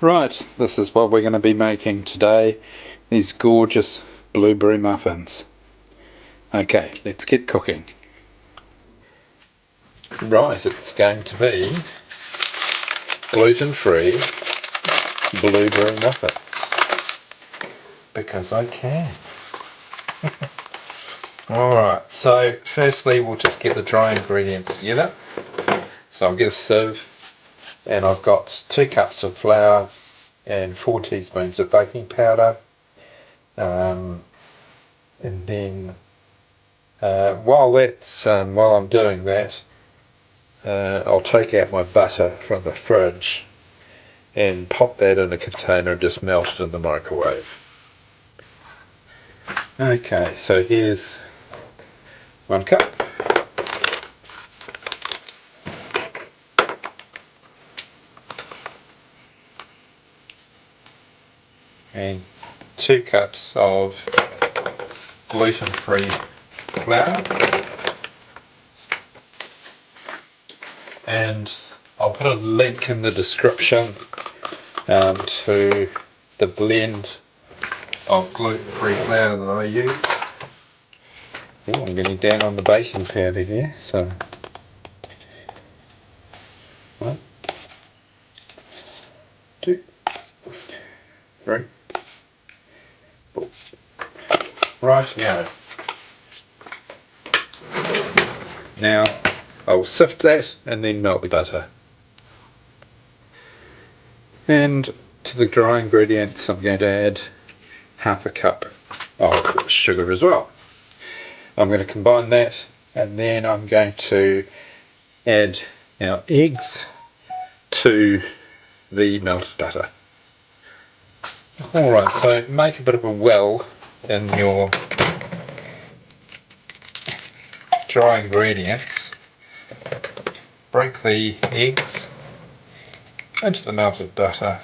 Right, this is what we're going to be making today, these gorgeous blueberry muffins. Okay, let's get cooking. Right, it's going to be gluten-free blueberry muffins, because I can. Alright, so firstly we'll just get the dry ingredients together. So I'll get a sieve, and I've got 2 cups of flour and 4 teaspoons of baking powder, and then while I'm doing that, I'll take out my butter from the fridge and pop that in a container and just melt it in the microwave. Okay, so here's 1 cup. And 2 cups of gluten-free flour. And I'll put a link in the description to the blend of gluten-free flour that I use. Ooh, I'm getting down on the baking powder here, so 1, 2, 3, 4. Right, yeah. Now I'll sift that and then melt the butter. And to the dry ingredients I'm going to add half a cup of sugar as well. I'm going to combine that, and then I'm going to add our eggs to the melted butter. Alright, so make a bit of a well in your dry ingredients. Break the eggs into the melted butter.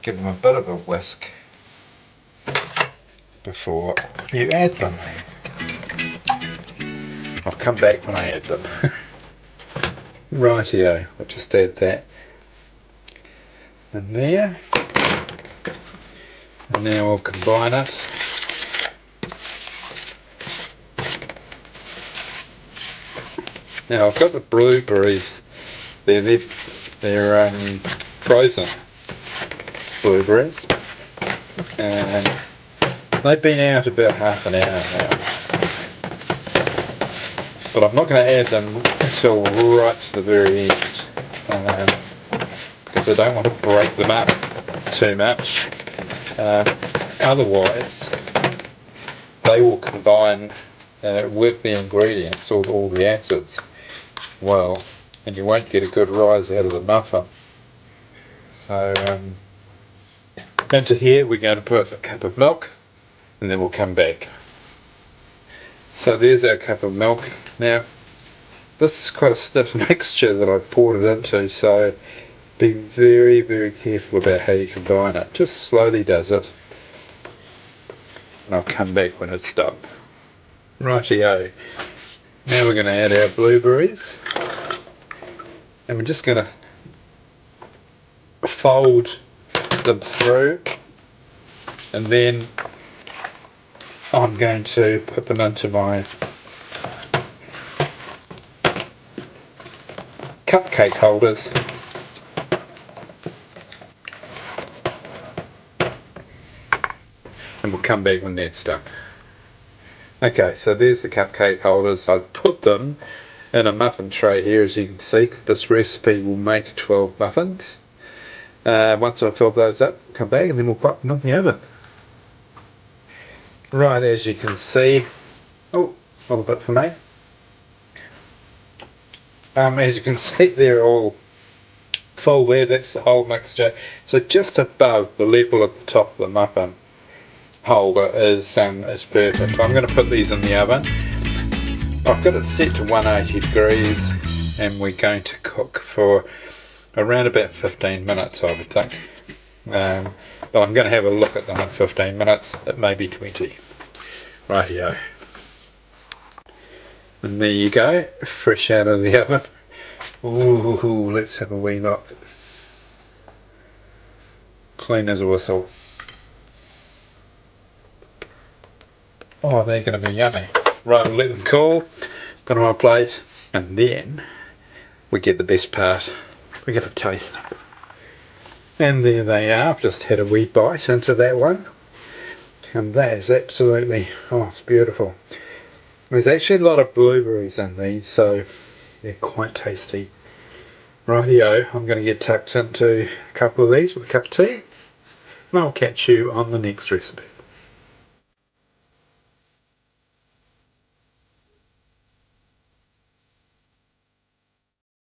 Give them a bit of a whisk before you add them. I'll come back when I add them. Rightio, I'll just add that in there. And now I'll combine it. Now I've got the blueberries, they're frozen blueberries, and they've been out about half an hour now. But I'm not going to add them until right to the very end, because I don't want to break them up too much. Otherwise they will combine with the ingredients, all the acids, well, and you won't get a good rise out of the muffin. So into here we're going to put a cup of milk, and then we'll come back. So there's our cup of milk. Now this is quite a stiff mixture that I've poured it into, so be very, very careful about how you combine it. Just slowly does it, and I'll come back when it's done. Rightio, now we're going to add our blueberries, and we're just going to fold them through, and then I'm going to put them into my cupcake holders. And we'll come back when that's done. Okay, so there's the cupcake holders. I've put them in a muffin tray here, as you can see. This recipe will make 12 muffins. Once I've filled those up, come back and then we'll pop them in the oven. Right, as you can see, oh, a little bit for me. As you can see, they're all full there. That's the whole mixture. So just above the level at the top of the muffin holder is perfect. I'm going to put these in the oven. I've got it set to 180 degrees, and we're going to cook for around about 15 minutes, I would think. But I'm going to have a look at them in 15 minutes. It may be 20. Rightio. And there you go, fresh out of the oven. Ooh, let's have a wee look. clean as a whistle. Oh, they're going to be yummy. Right, we'll let them cool, put them on a plate, and then we get the best part. We get to taste them. And there they are. I've just had a wee bite into that one. And that is absolutely, oh, it's beautiful. There's actually a lot of blueberries in these, so they're quite tasty. Rightio, I'm going to get tucked into a couple of these with a cup of tea. And I'll catch you on the next recipe.